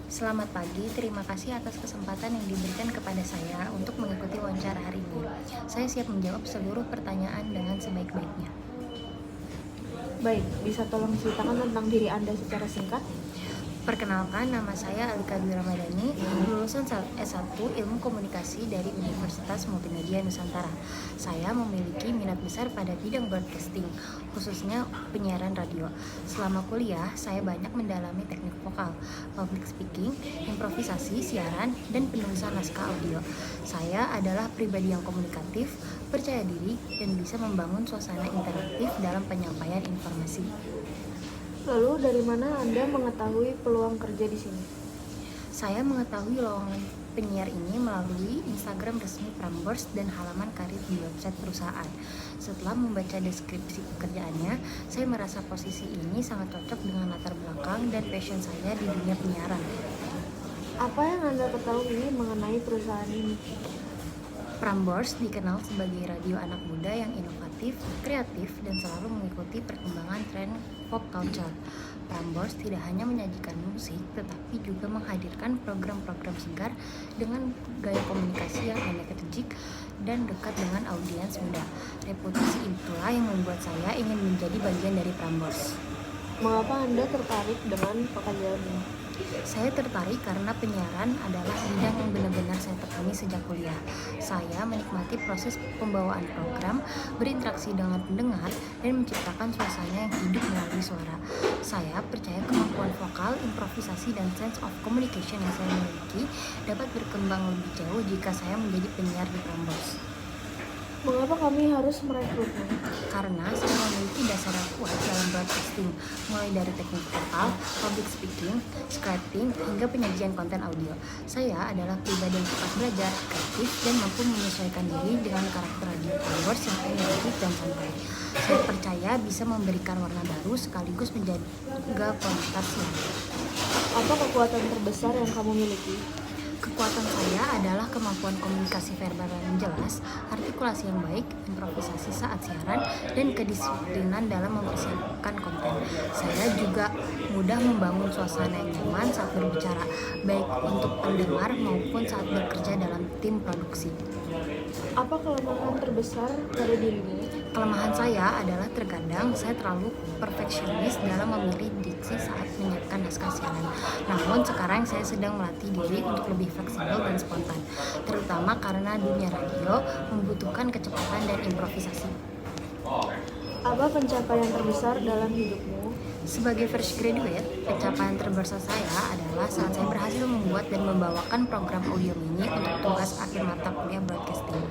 Selamat pagi, terima kasih atas kesempatan yang diberikan kepada saya untuk mengikuti wawancara hari ini. Saya siap menjawab seluruh pertanyaan dengan sebaik-baiknya. Baik, bisa tolong ceritakan tentang diri Anda secara singkat? Perkenalkan, nama saya Alika Dwi Ramadhani, lulusan S1 Ilmu Komunikasi dari Universitas Multimedia Nusantara. Saya memiliki minat besar pada bidang broadcasting, khususnya penyiaran radio. Selama kuliah, saya banyak mendalami teknik vokal, public speaking, improvisasi, siaran, dan penulisan naskah audio. Saya adalah pribadi yang komunikatif, percaya diri, dan bisa membangun suasana interaktif dalam penyampaian informasi. Lalu dari mana Anda mengetahui peluang kerja di sini? Saya mengetahui lowongan penyiar ini melalui Instagram resmi Prambors dan halaman karir di website perusahaan. Setelah membaca deskripsi pekerjaannya, saya merasa posisi ini sangat cocok dengan latar belakang dan passion saya di dunia penyiaran. Apa yang Anda ketahui mengenai perusahaan ini? Prambors dikenal sebagai radio anak muda yang inovatif, kreatif, dan selalu mengikuti perkembangan tren pop culture. Prambors tidak hanya menyajikan musik, tetapi juga menghadirkan program-program segar dengan gaya komunikasi yang energik dan dekat dengan audiens muda. Reputasi itulah yang membuat saya ingin menjadi bagian dari Prambors. Mengapa Anda tertarik dengan pekerjaan ini? Saya tertarik karena penyiaran adalah bidang yang benar-benar saya tekuni sejak kuliah. Saya menikmati proses pembawaan program, berinteraksi dengan pendengar, dan menciptakan suasana yang hidup melalui suara. Saya percaya kemampuan vokal, improvisasi, dan sense of communication yang saya miliki dapat berkembang lebih jauh jika saya menjadi penyiar di Prambors. Mengapa kami harus merekrutnya? Karena saya memiliki dasar yang kuat dalam broadcasting, mulai dari teknik vokal, public speaking, scripting, hingga penyajian konten audio. Saya adalah pribadi yang cepat belajar, kreatif, dan mampu menyesuaikan diri dengan karakter radio Prambors yang energetik dan santai. Saya percaya bisa memberikan warna baru sekaligus menjaga kualitas siaran. Apa kekuatan terbesar yang kamu miliki? Kekuatan saya adalah kemampuan komunikasi verbal yang jelas, artikulasi yang baik, improvisasi saat siaran, dan kedisiplinan dalam mempersiapkan konten. Saya juga mudah membangun suasana yang nyaman saat berbicara, baik untuk pendengar maupun saat bekerja dalam tim produksi. Apa kelemahan terbesar pada dirimu? Kelemahan saya adalah terkadang saya terlalu perfeksionis dalam memilih diksi saat menyiapkan naskah siaran. Namun sekarang saya sedang melatih diri untuk lebih fleksibel dan spontan, terutama karena dunia radio membutuhkan kecepatan dan improvisasi. Apa pencapaian terbesar dalam hidupmu? Sebagai fresh graduate, pencapaian terbesar saya adalah saat saya berhasil membuat dan membawakan program audio mini untuk tugas akhir mata kuliah broadcasting,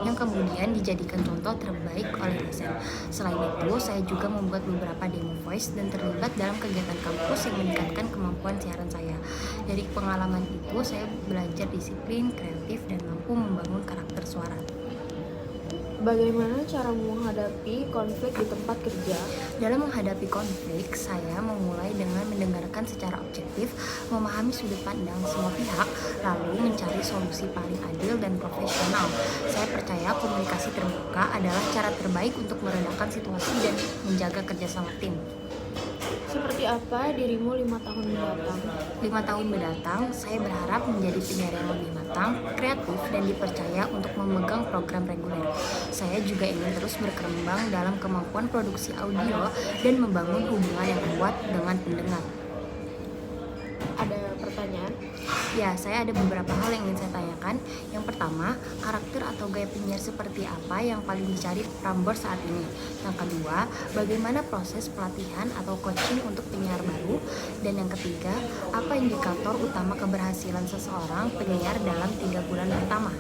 yang kemudian dijadikan contoh terbaik oleh dosen. Selain itu, saya juga membuat beberapa demo voice dan terlibat dalam kegiatan kampus yang meningkatkan kemampuan siaran saya. Dari pengalaman itu, saya belajar disiplin, kreatif, dan mampu membangun karakter suara. Bagaimana cara menghadapi konflik di tempat kerja? Dalam menghadapi konflik, saya memulai dengan mendengarkan secara objektif, memahami sudut pandang semua pihak, lalu mencari solusi paling adil dan profesional. Saya percaya komunikasi terbuka adalah cara terbaik untuk meredakan situasi dan menjaga kerjasama tim. Seperti apa dirimu 5 tahun mendatang? 5 tahun mendatang, saya berharap menjadi penyiar yang lebih matang, kreatif, dan dipercaya untuk memegang program reguler. Saya juga ingin terus berkembang dalam kemampuan produksi audio dan membangun hubungan yang kuat dengan pendengar. Ada pertanyaan? Ya, saya ada beberapa hal yang ingin saya tanyakan. Yang pertama, karakter atau gaya penyiar seperti apa yang paling dicari Prambors saat ini? Yang kedua, bagaimana proses pelatihan atau coaching untuk penyiar baru? Dan yang ketiga, apa indikator utama keberhasilan seseorang penyiar dalam 3 bulan pertama?